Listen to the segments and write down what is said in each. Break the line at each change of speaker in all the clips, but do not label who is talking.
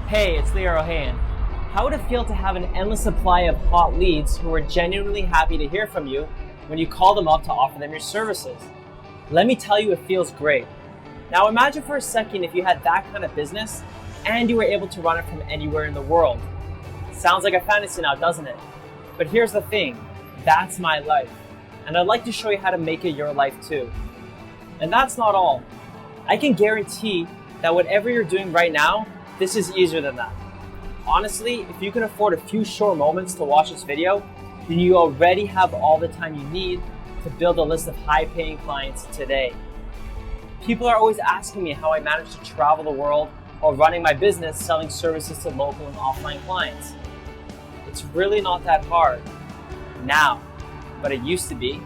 Hey, it's Leo Rohan. How would it feel to have an endless supply of hot leads who are genuinely happy to hear from you when you call them up to offer them your services? Let me tell you, it feels great. Now imagine for a second if you had that kind of business and you were able to run it from anywhere in the world. Sounds like a fantasy now, doesn't it? But here's the thing, that's my life. And I'd like to show you how to make it your life too. And that's not all. I can guarantee that whatever you're doing right now, this is easier than that. Honestly, if you can afford a few short moments to watch this video, then you already have all the time you need to build a list of high-paying clients today. People are always asking me how I manage to travel the world while running my business selling services to local and offline clients. It's really not that hard now, but it used to be.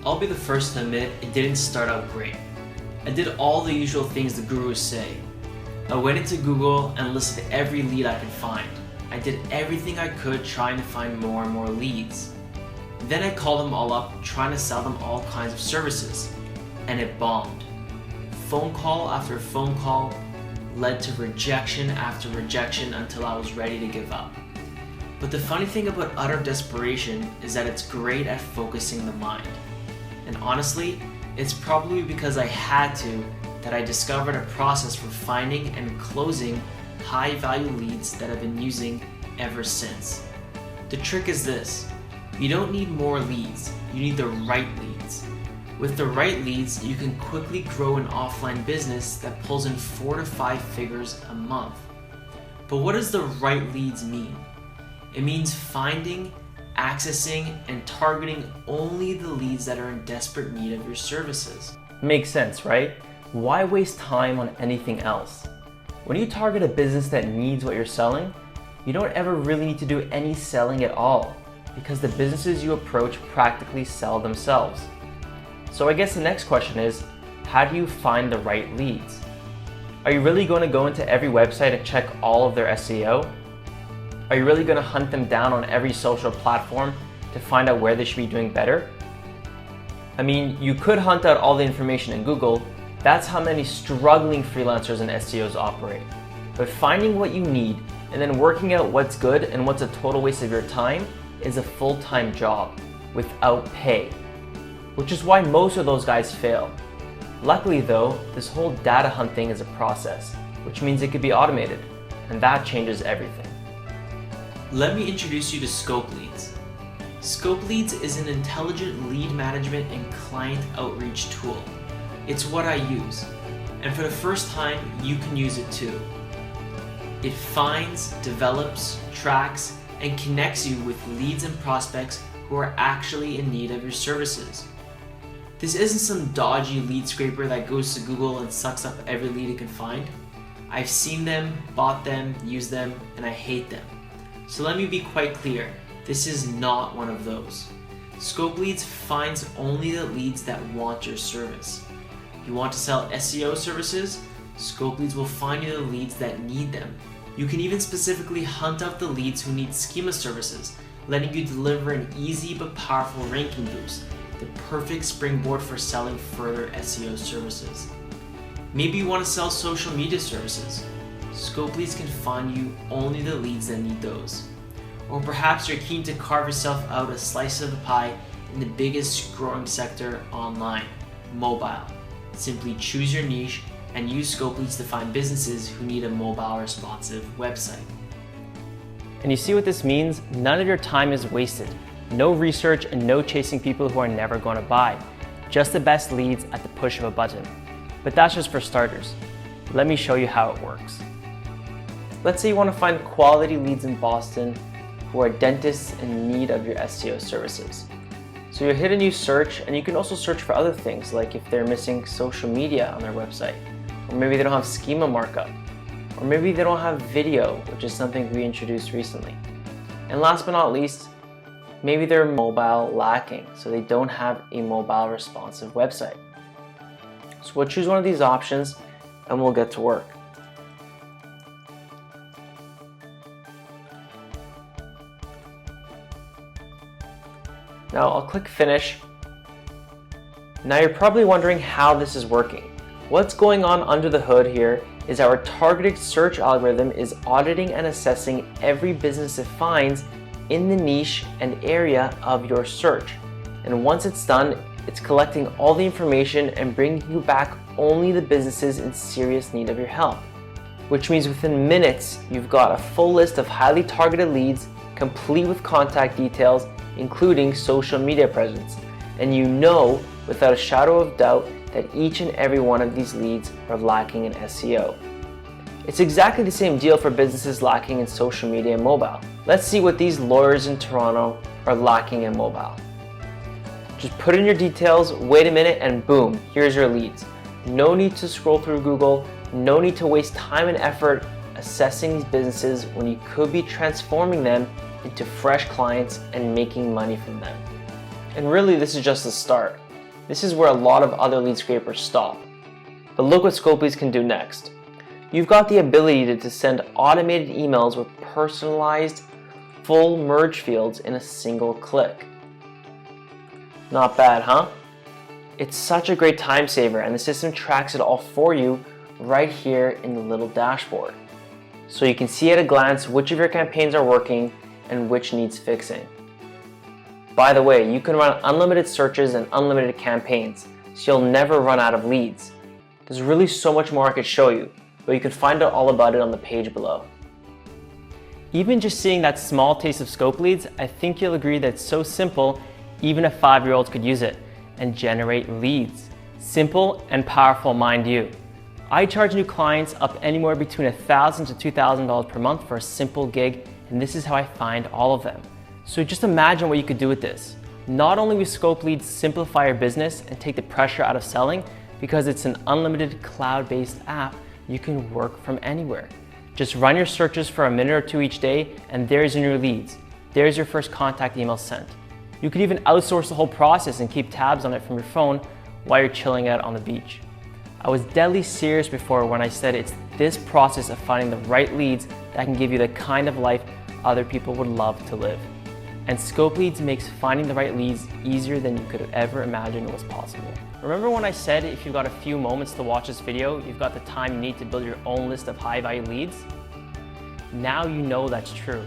I'll be the first to admit it didn't start out great. I did all the usual things the gurus say. I went into Google and listed every lead I could find. I did everything I could trying to find more and more leads. Then I called them all up trying to sell them all kinds of services, and it bombed. Phone call after phone call led to rejection after rejection until I was ready to give up. But the funny thing about utter desperation is that it's great at focusing the mind. And honestly, it's probably because I had to that I discovered a process for finding and closing high-value leads that I've been using ever since. The trick is this: you don't need more leads, you need the right leads. With the right leads, you can quickly grow an offline business that pulls in 4 to 5 figures a month. But what does the right leads mean? It means finding, accessing, and targeting only the leads that are in desperate need of your services.
Makes sense, right? Why waste time on anything else? When you target a business that needs what you're selling, you don't ever really need to do any selling at all, because the businesses you approach practically sell themselves. So I guess the next question is, how do you find the right leads? Are you really going to go into every website and check all of their SEO? Are you really going to hunt them down on every social platform to find out where they should be doing better? I mean, you could hunt out all the information in Google. That's how many struggling freelancers and SEOs operate. But finding what you need and then working out what's good and what's a total waste of your time is a full-time job without pay, which is why most of those guys fail. Luckily though, this whole data hunting is a process, which means it could be automated, and that changes everything.
Let me introduce you to ScopeLeads. ScopeLeads is an intelligent lead management and client outreach tool. It's what I use, and for the first time, you can use it too. It finds, develops, tracks, and connects you with leads and prospects who are actually in need of your services. This isn't some dodgy lead scraper that goes to Google and sucks up every lead it can find. I've seen them, bought them, used them, and I hate them. So let me be quite clear, this is not one of those. ScopeLeads finds only the leads that want your service. You want to sell SEO services? ScopeLeads will find you the leads that need them. You can even specifically hunt out the leads who need schema services, letting you deliver an easy but powerful ranking boost, the perfect springboard for selling further SEO services. Maybe you want to sell social media services. ScopeLeads can find you only the leads that need those. Or perhaps you're keen to carve yourself out a slice of the pie in the biggest growing sector online, mobile. Simply choose your niche and use ScopeLeads to find businesses who need a mobile responsive website.
And you see what this means? None of your time is wasted. No research and no chasing people who are never going to buy. Just the best leads at the push of a button. But that's just for starters. Let me show you how it works. Let's say you want to find quality leads in Boston who are dentists in need of your SEO services. So you hit a new search, and you can also search for other things, like if they're missing social media on their website, or maybe they don't have schema markup, or maybe they don't have video, which is something we introduced recently. And last but not least, maybe they're mobile lacking, so they don't have a mobile responsive website. So we'll choose one of these options and we'll get to work. Now I'll click finish. Now you're probably wondering how this is working. What's going on under the hood here
is our targeted search algorithm is auditing and assessing every business it finds in the niche and area of your search. And once it's done, it's collecting all the information and bringing you back only the businesses in serious need of your help. Which means within minutes, you've got a full list of highly targeted leads, complete with contact details, including social media presence. And you know without a shadow of doubt that each and every one of these leads are lacking in SEO. It's exactly the same deal for businesses lacking in social media and mobile. Let's see what these lawyers in Toronto are lacking in mobile. Just put in your details, wait a minute, and boom, here's your leads. No need to scroll through Google, no need to waste time and effort assessing these businesses when you could be transforming them into fresh clients and making money from them. And really, this is just the start. This is where a lot of other lead scrapers stop. But look what ScopeLeads can do next. You've got the ability to send automated emails with personalized, full merge fields in a single click. Not bad, huh? It's such a great time saver, and the system tracks it all for you right here in the little dashboard. So you can see at a glance which of your campaigns are working and which needs fixing. By the way, you can run unlimited searches and unlimited campaigns, so you'll never run out of leads. There's really so much more I could show you, but you can find out all about it on the page below.
Even just seeing that small taste of ScopeLeads, I think you'll agree that it's so simple, even a 5-year-old could use it and generate leads. Simple and powerful, mind you. I charge new clients up anywhere between $1,000 to $2,000 per month for a simple gig, and this is how I find all of them. So just imagine what you could do with this. Not only will ScopeLeads simplify your business and take the pressure out of selling, because it's an unlimited cloud-based app, you can work from anywhere. Just run your searches for a minute or two each day, and there's your new leads. There's your first contact email sent. You could even outsource the whole process and keep tabs on it from your phone while you're chilling out on the beach. I was deadly serious before when I said it's this process of finding the right leads that can give you the kind of life other people would love to live. And ScopeLeads makes finding the right leads easier than you could have ever imagined was possible. Remember when I said if you've got a few moments to watch this video, you've got the time you need to build your own list of high-value leads? Now you know that's true.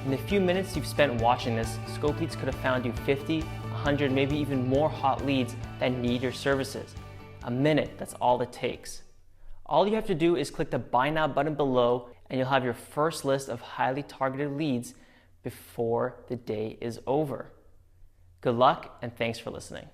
In the few minutes you've spent watching this, ScopeLeads could have found you 50, 100, maybe even more hot leads that need your services. A minute, that's all it takes. All you have to do is click the Buy Now button below and you'll have your first list of highly targeted leads before the day is over. Good luck and thanks for listening.